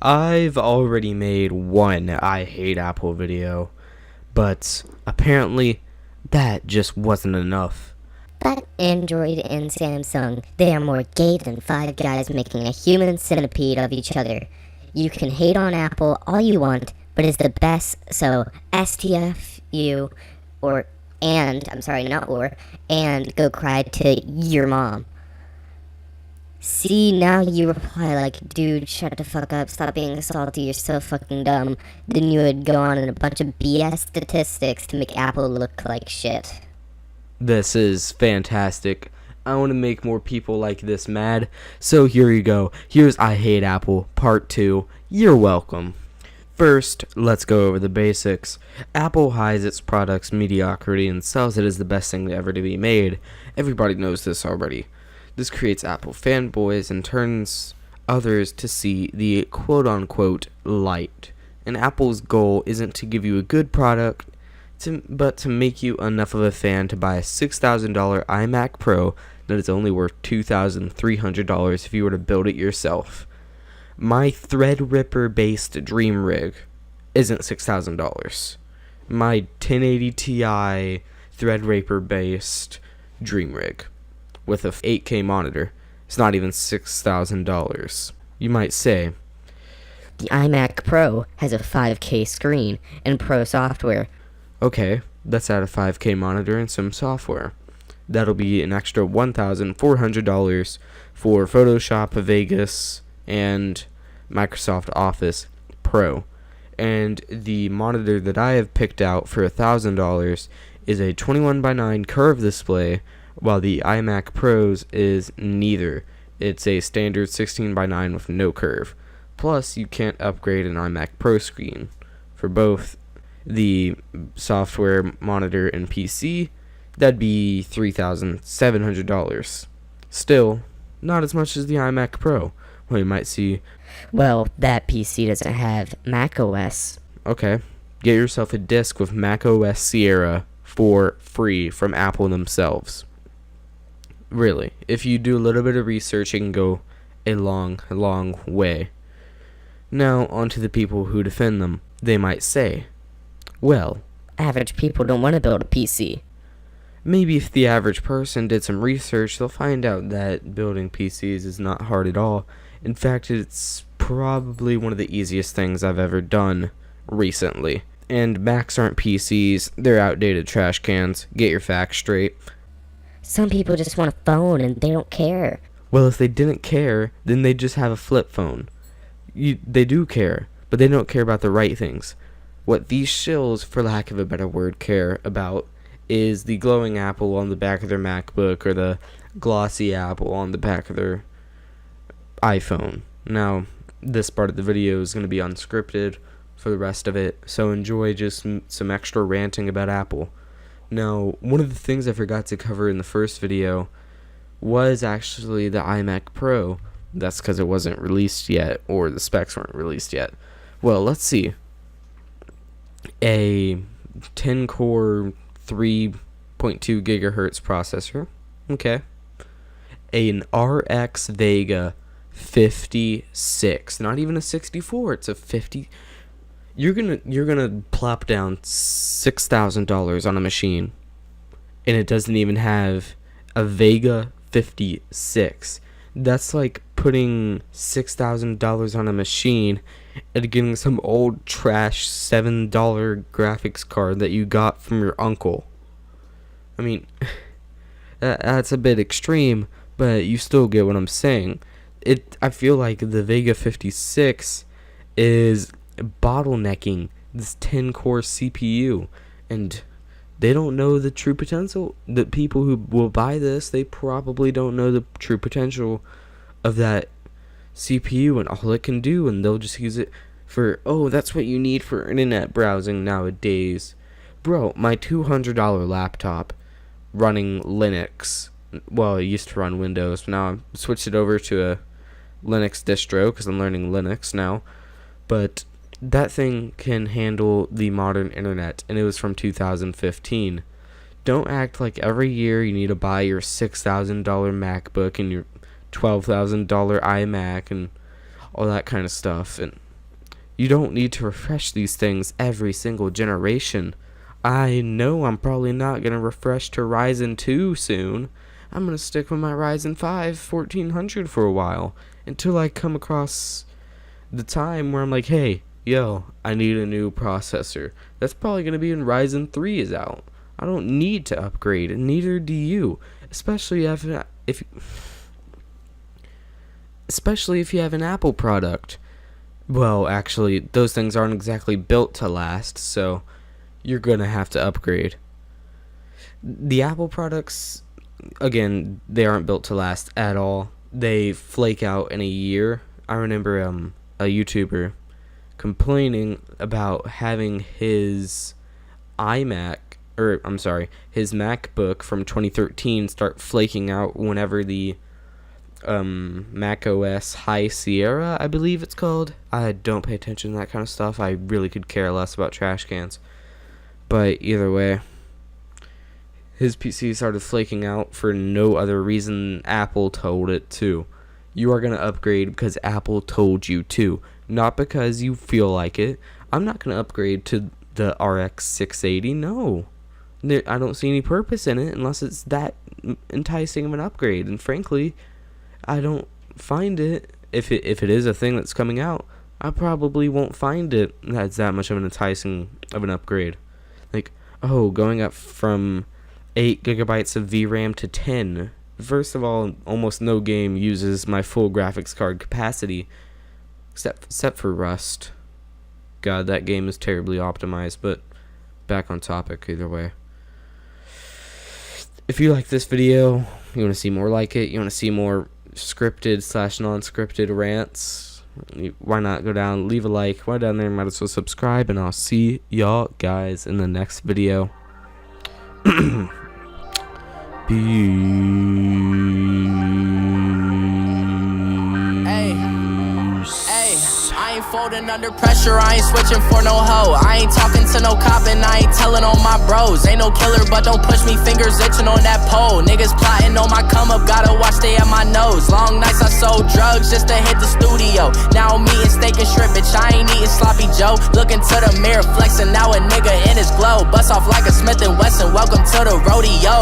I've already made one I hate Apple video, but apparently that just wasn't enough. But Android and Samsung, they are more gay than five guys making a human centipede of each other. You can hate on Apple all you want, but it's the best, so STFU, and go cry to your mom. See, now you reply like, dude, shut the fuck up, stop being salty, you're so fucking dumb. Then you would go on in a bunch of BS statistics to make Apple look like shit. This is fantastic. I want to make more people like this mad, so here you go. Here's I Hate Apple, Part 2. You're welcome. First, let's go over the basics. Apple hides its product's mediocrity and sells it as the best thing ever to be made. Everybody knows this already. This creates Apple fanboys and turns others to see the quote-unquote light. And Apple's goal isn't to give you a good product, but to make you enough of a fan to buy a $6,000 iMac Pro that is only worth $2,300 if you were to build it yourself. My Threadripper based Dream Rig isn't $6,000. My 1080 Ti Threadripper based Dream Rig with a 8K monitor is not even $6,000. You might say, The iMac Pro has a 5K screen and Pro software. okay, let's add a 5K monitor and some software. That'll be an extra $1,400 for Photoshop, Vegas, and Microsoft Office Pro. And the monitor that I have picked out for $1,000 is a 21:9 curved display, while the iMac Pro's is neither. It's a standard 16:9 with no curve. Plus, you can't upgrade an iMac Pro screen. For both the software, monitor, and PC, that'd be $3,700. Still, not as much as the iMac Pro. Well, you might see, Well, that PC doesn't have macOS. okay, get yourself a disc with macOS Sierra for free from Apple themselves. Really, if you do a little bit of research, it can go a long, long way. Now, on to the people who defend them. They might say, well, Average people don't want to build a PC. maybe if the average person did some research, they'll find out that building PCs is not hard at all. In fact, it's probably one of the easiest things I've ever done recently. And Macs aren't PCs, they're outdated trash cans. Get your facts straight. Some people just want a phone and they don't care. Well, if they didn't care, then they'd just have a flip phone. They do care, but they don't care about the right things. What these shills, for lack of a better word, care about is the glowing apple on the back of their MacBook or the glossy apple on the back of their iPhone. Now, this part of the video is going to be unscripted for the rest of it, so enjoy just some extra ranting about Apple. Now, one of the things I forgot to cover in the first video was actually the iMac Pro. That's because it wasn't released yet, or the specs weren't released yet. Well, let's see. A 10-core 3.2 gigahertz processor. Okay. An RX Vega 56. Not even a 64, it's a 50. You're gonna plop down $6,000 on a machine, and it doesn't even have a Vega 56. That's like putting $6,000 on a machine and getting some old trash $7 graphics card that you got from your uncle. I mean, that's a bit extreme, but you still get what I'm saying. I feel like the Vega 56 is bottlenecking this 10-core CPU, and they don't know the true potential. The people who will buy this, they probably don't know the true potential of that CPU and all it can do, and they'll just use it for, oh, that's what you need for internet browsing nowadays. Bro, my $200 laptop running Linux, well, it used to run Windows, but now I've switched it over to a Linux distro because I'm learning Linux now, but that thing can handle the modern internet, and it was from 2015. Don't act like every year you need to buy your $6,000 MacBook and your $12,000 iMac and all that kind of stuff. And You don't need to refresh these things every single generation. I know I'm probably not going to refresh to Ryzen 2 soon. I'm going to stick with my Ryzen 5 1400 for a while until I come across the time where I'm like, hey, yo, I need a new processor. That's probably going to be when Ryzen 3 is out. I don't need to upgrade, and neither do you. Especially if you have an Apple product. Well, actually, those things aren't exactly built to last, so you're going to have to upgrade. The Apple products, again, they aren't built to last at all. They flake out in a year. I remember a YouTuber complaining about having his his MacBook from 2013 start flaking out whenever the Mac OS High Sierra, I believe it's called. I don't pay attention to that kind of stuff. I really could care less about trash cans. But either way, his PC started flaking out for no other reason Apple told it to. You are going to upgrade because Apple told you to, not because you feel like it. I'm not going to upgrade to the RX 680, no. I don't see any purpose in it unless it's that enticing of an upgrade. And frankly, I don't find it, if it is a thing that's coming out, I probably won't find it that's that much of an enticing of an upgrade. Like, oh, going up from 8 gigabytes of VRAM to 10. First of all, almost no game uses my full graphics card capacity, except for Rust. God, that game is terribly optimized, but back on topic either way. If you like this video, you want to see more like it, you want to see more scripted / non-scripted rants, why not go down, leave a like, while down there, might as well subscribe, and I'll see y'all guys in the next video. Folding under pressure, I ain't switching for no hoe. I ain't talking to no cop and I ain't telling on my bros. Ain't no killer, but don't push me, fingers itching on that pole. Niggas plotting on my come up, gotta watch they at my nose. Long nights I sold drugs just to hit the studio. Now I'm eating steak and shrimp, bitch, I ain't eating sloppy Joe. Looking to the mirror, flexing, now a nigga in his glow. Bust off like a Smith & Wesson, welcome to the rodeo.